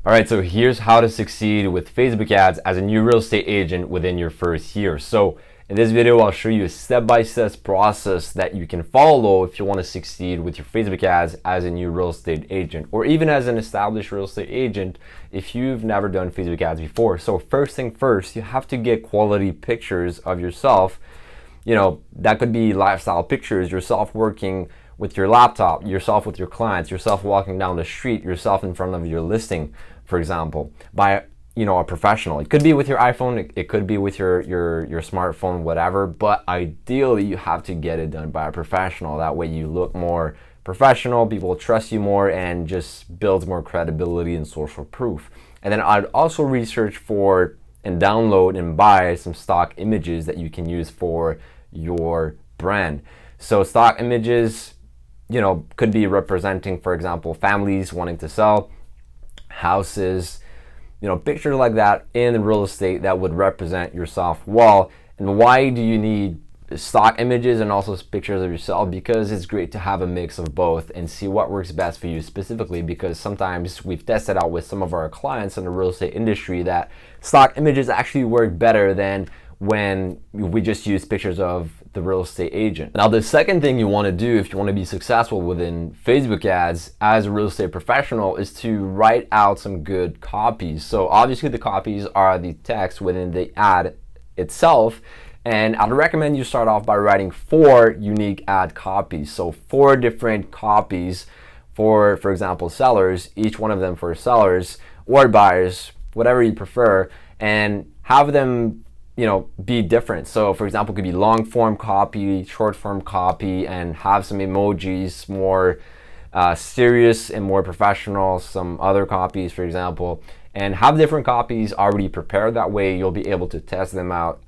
All right, so here's how to succeed with Facebook ads as a new real estate agent within your first year. So in this video, I'll show you a step-by-step process that you can follow if you want to succeed with your Facebook ads as a new real estate agent, or even as an established real estate agent if you've never done Facebook ads before. So first thing first, you have to get quality pictures of yourself. That could be lifestyle pictures, yourself working with your laptop, yourself with your clients, yourself walking down the street, yourself in front of your listing, for example, by a professional. It could be with your iPhone, it could be with your smartphone, whatever, but ideally you have to get it done by a professional. That way you look more professional, people trust you more, and just builds more credibility and social proof. And then I'd also research for and download and buy some stock images that you can use for your brand. So stock images, could be representing, for example, families wanting to sell, houses, pictures like that in real estate that would represent yourself well. And why do you need stock images and also pictures of yourself? Because it's great to have a mix of both and see what works best for you specifically, because sometimes we've tested out with some of our clients in the real estate industry that stock images actually work better than when we just use pictures of the real estate agent. Now, the second thing you want to do if you want to be successful within Facebook ads as a real estate professional is to write out some good copies. So obviously the copies are the text within the ad itself, and I'd recommend you start off by writing 4 unique ad copies. So 4 different copies for example, sellers, each one of them for sellers or buyers, whatever you prefer, and have them be different. So for example, it could be long form copy, short form copy, and have some emojis, more serious and more professional, some other copies, for example, and have different copies already prepared. That way you'll be able to test them out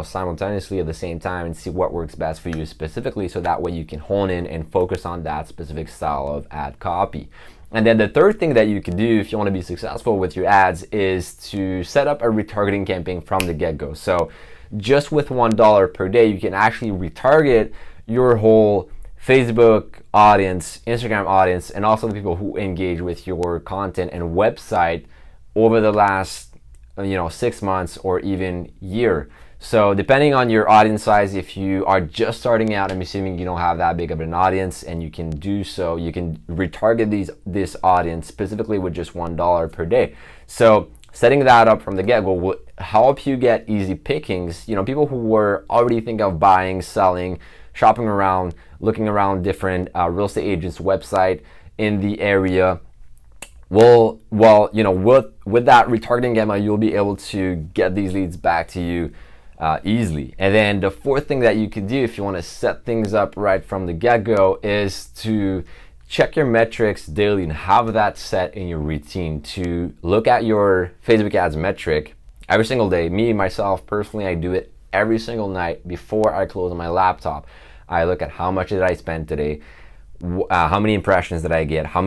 simultaneously at the same time and see what works best for you specifically, so that way you can hone in and focus on that specific style of ad copy. And then the third thing that you can do if you want to be successful with your ads is to set up a retargeting campaign from the get-go. So just with $1 per day, you can actually retarget your whole Facebook audience, Instagram audience, and also the people who engage with your content and website over the last 6 months or even year. So depending on your audience size, if you are just starting out, I'm assuming you don't have that big of an audience, and you can do so, you can retarget this audience specifically with just $1 per day. So setting that up from the get-go will help you get easy pickings. People who were already thinking of buying, selling, shopping around, looking around different real estate agents' website in the area. With that retargeting campaign, you'll be able to get these leads back to you easily. And then the fourth thing that you can do if you want to set things up right from the get-go is to check your metrics daily and have that set in your routine to look at your Facebook ads metric every single day. Me, myself, personally, I do it every single night before I close on my laptop. I look at how much did I spend today, how many impressions did I get, how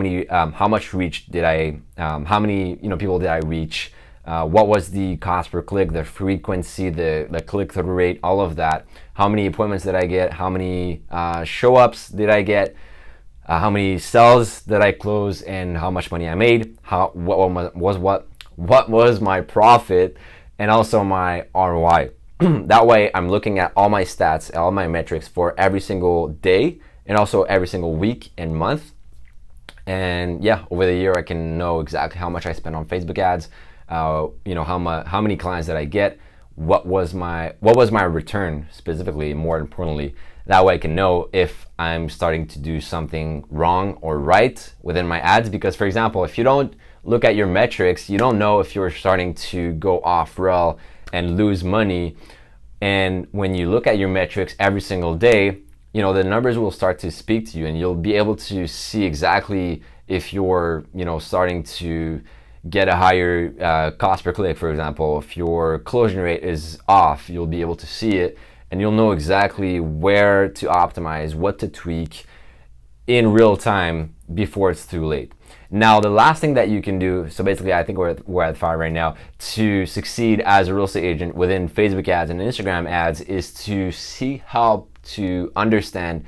much reach did I, how many people did I reach, what was the cost per click, the frequency, the click-through rate, all of that. How many appointments did I get? How many show-ups did I get? How many sales did I close, and how much money I made? What was my profit, and also my ROI. That way, I'm looking at all my stats, all my metrics for every single day, and also every single week and month. And yeah, over the year, I can know exactly how much I spent on Facebook ads. How many clients did I get? What was my return specifically? More importantly, that way I can know if I'm starting to do something wrong or right within my ads. Because, for example, if you don't look at your metrics, you don't know if you're starting to go off rail and lose money. And when you look at your metrics every single day, the numbers will start to speak to you, and you'll be able to see exactly if you're starting to get a higher cost per click, for example. If your closing rate is off, you'll be able to see it, and you'll know exactly where to optimize, what to tweak in real time before it's too late. Now, the last thing that you can do, so basically I think we're at 5 right now, to succeed as a real estate agent within Facebook ads and Instagram ads is to seek help to understand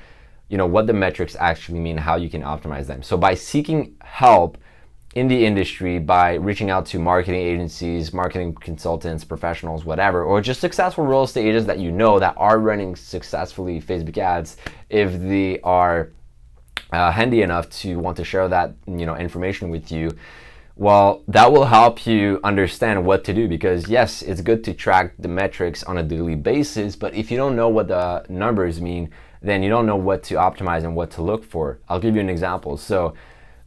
what the metrics actually mean, how you can optimize them. So by seeking help, in the industry by reaching out to marketing agencies, marketing consultants, professionals, whatever, or just successful real estate agents that you know that are running successfully Facebook ads, if they are handy enough to want to share that information with you, well, that will help you understand what to do. Because yes, it's good to track the metrics on a daily basis, but if you don't know what the numbers mean, then you don't know what to optimize and what to look for. I'll give you an example. So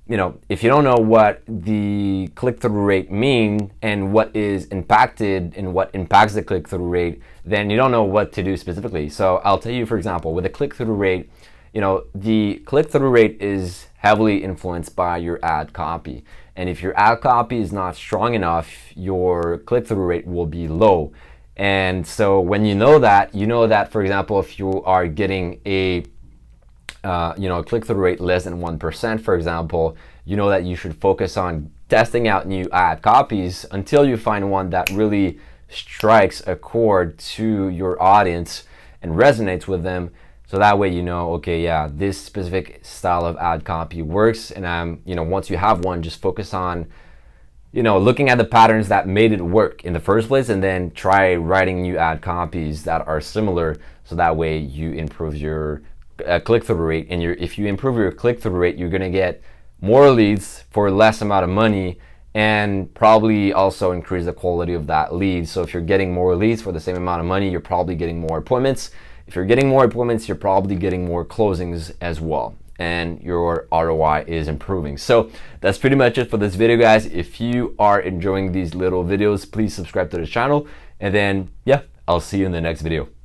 if you don't know what the click-through rate mean and what is impacted and what impacts the click-through rate, then you don't know what to do specifically. So I'll tell you, for example, with the click-through rate, the click-through rate is heavily influenced by your ad copy. And if your ad copy is not strong enough, your click-through rate will be low. And so when you know that, for example, if you are getting a click-through rate less than 1%, for example, you know that you should focus on testing out new ad copies until you find one that really strikes a chord to your audience and resonates with them. So that way, okay, yeah, this specific style of ad copy works. And once you have one, just focus on looking at the patterns that made it work in the first place, and then try writing new ad copies that are similar. So that way you improve your click-through rate, and if you improve your click-through rate, you're gonna get more leads for less amount of money, and probably also increase the quality of that lead. So if you're getting more leads for the same amount of money, you're probably getting more appointments. If you're getting more appointments, you're probably getting more closings as well, and your ROI is improving. So that's pretty much it for this video, guys. If you are enjoying these little videos, please subscribe to the channel, and then yeah, I'll see you in the next video.